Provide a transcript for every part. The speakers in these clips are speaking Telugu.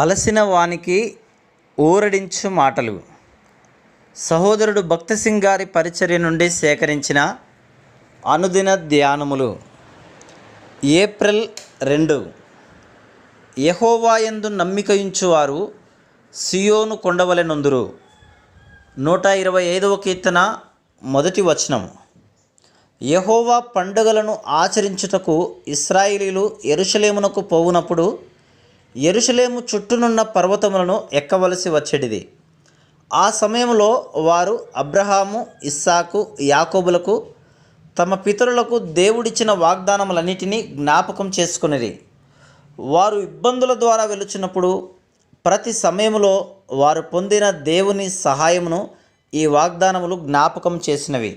అలసిన వానికి ఊరడించు మాటలు. సహోదరుడు భక్త సింగ్ గారి పరిచర్య నుండి సేకరించిన అనుదిన ధ్యానములు. ఏప్రిల్ 2. యెహోవా యందు నమ్మికయుంచువారు సియోను కొండవలె నొందురు. 125వ కీర్తన మొదటి వచనం. యెహోవా పండుగలను ఆచరించుటకు ఇశ్రాయేలీయులు యెరూషలేమునకు పోవునప్పుడు యెరూషలేము చుట్టూనున్న పర్వతములను ఎక్కవలసి వచ్చేటిది. ఆ సమయంలో వారు అబ్రహాము, ఇస్సాకు, యాకోబులకు తమ పితరులకు దేవుడిచ్చిన వాగ్దానములన్నిటినీ జ్ఞాపకం చేసుకొనిరి. వారు ఇబ్బందుల ద్వారా వెలుచున్నప్పుడు ప్రతి సమయంలో వారు పొందిన దేవుని సహాయమును ఈ వాగ్దానములు జ్ఞాపకం చేసినవి.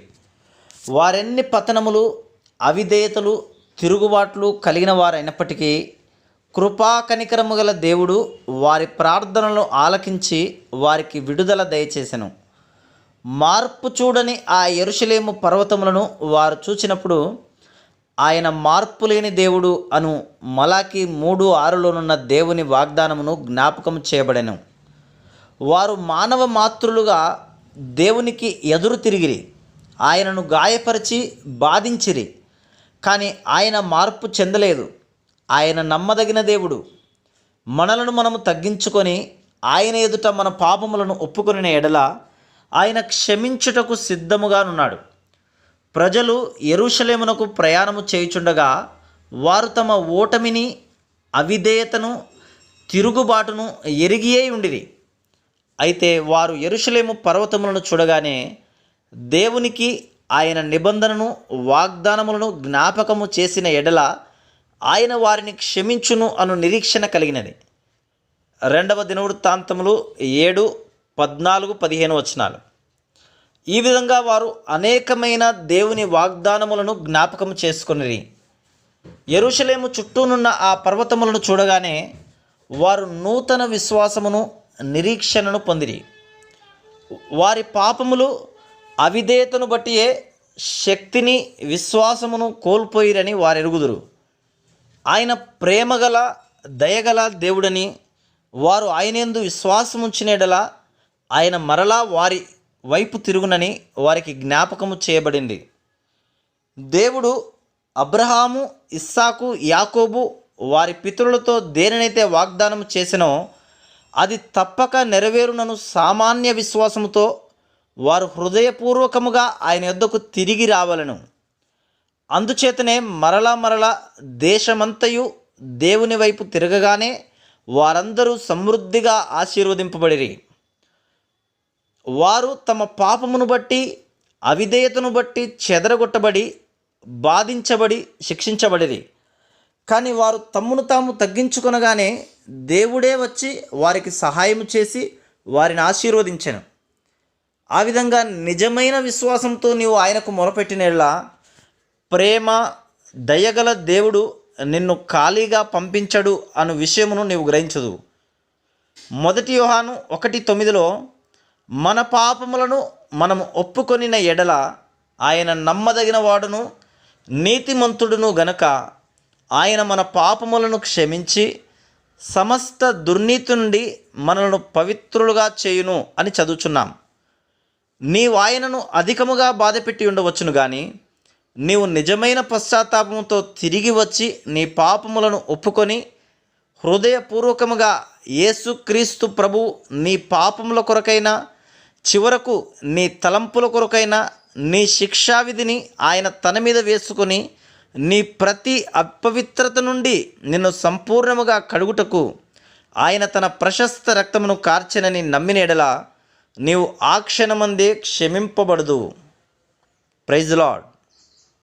వారెన్ని పతనములు, అవిధేయతలు, తిరుగుబాట్లు కలిగిన వారైనప్పటికీ కృపా కనికరము గల దేవుడు వారి ప్రార్థనలను ఆలకించి వారికి విడుదల దయచేసెను. మార్పు చూడని ఆ యెరూషలేము పర్వతములను వారు చూచినప్పుడు ఆయన మార్పు లేని దేవుడు అను మలాకి 3:6లోనున్న దేవుని వాగ్దానమును జ్ఞాపకం చేయబడెను. వారు మానవ మాతృలుగా దేవునికి ఎదురు తిరిగిరి, ఆయనను గాయపరిచి బాధించిరి. కానీ ఆయన మార్పు చెందలేదు. ఆయన నమ్మదగిన దేవుడు. మనలను మనము తగ్గించుకొని ఆయన ఎదుట మన పాపములను ఒప్పుకొనిన ఎడల ఆయన క్షమించుటకు సిద్ధముగానున్నాడు. ప్రజలు యెరూషలేమునకు ప్రయాణము చేయుచుండగా వారు తమ ఓటమిని, అవిధేయతను, తిరుగుబాటును ఎరిగియే ఉండిరి. అయితే వారు యెరూషలేము పర్వతములను చూడగానే దేవునికి ఆయన నిబంధనను, వాగ్దానములను జ్ఞాపకము చేసిన ఎడల ఆయన వారిని క్షమించును అను నిరీక్షణ కలిగినది. 2వ దినవృత్తాంతములు 7:14-15 వచనాలు. ఈ విధంగా వారు అనేకమైన దేవుని వాగ్దానములను జ్ఞాపకం చేసుకొనిరి. యెరూషలేము చుట్టూనున్న ఆ పర్వతములను చూడగానే వారు నూతన విశ్వాసమును, నిరీక్షణను పొందిరి. వారి పాపములు, అవిధేయతను బట్టియే శక్తిని, విశ్వాసమును కోల్పోయిరని వారెరుగుదురు. ఆయన ప్రేమగల, దయగల దేవుడని వారు ఆయనందు విశ్వాసముంచిన యెడల ఆయన మరలా వారి వైపు తిరుగునని వారికి జ్ఞాపకము చేయబడింది. దేవుడు అబ్రహాము, ఇస్సాకు, యాకోబు వారి పితరులతో దేనినైతే వాగ్దానం చేసినో అది తప్పక నెరవేరునను సామాన్య విశ్వాసముతో వారు హృదయపూర్వకముగా ఆయన యొద్దకు తిరిగి రావలను. అందుచేతనే మరలా దేశమంతయు దేవుని వైపు తిరగగానే వారందరూ సమృద్ధిగా ఆశీర్వదింపబడిరి. వారు తమ పాపమును బట్టి, అవిధేయతను బట్టి చెదరగొట్టబడి, బాధించబడి, శిక్షించబడిరి. కానీ వారు తమ్మును తాము తగ్గించుకొనగానే దేవుడే వచ్చి వారికి సహాయం చేసి వారిని ఆశీర్వదించెను. ఆ విధంగా నిజమైన విశ్వాసంతో నీవు ఆయనకు మొరపెట్టినట్లా ప్రేమ, దయగల దేవుడు నిన్ను ఖాళీగా పంపించడు అను విషయమును నీవు గ్రహించదు. 1 యోహాను 1:9లో మన పాపములను మనము ఒప్పుకొనిన ఎడల ఆయన నమ్మదగిన వాడును, నీతిమంతుడును గనుక ఆయన మన పాపములను క్షమించి సమస్త దుర్నీతి నుండి మనలను పవిత్రులుగా చేయును అని చదువుచున్నాం. నీవు ఆయనను అధికముగా బాధపెట్టి ఉండవచ్చును కానీ నీవు నిజమైన పశ్చాత్తాపంతో తిరిగి వచ్చి నీ పాపములను ఒప్పుకొని హృదయపూర్వకముగా యేసుక్రీస్తు ప్రభు నీ పాపముల కొరకైనా, చివరకు నీ తలంపుల కొరకైనా నీ శిక్షావిధిని ఆయన తన మీద వేసుకొని నీ ప్రతి అపవిత్రత నుండి నిన్ను సంపూర్ణముగా కడుగుటకు ఆయన తన ప్రశస్త రక్తమును కార్చెనని నమ్మిన యెడల నీవు ఆ క్షణమందే క్షమింపబడదు. Praise lord.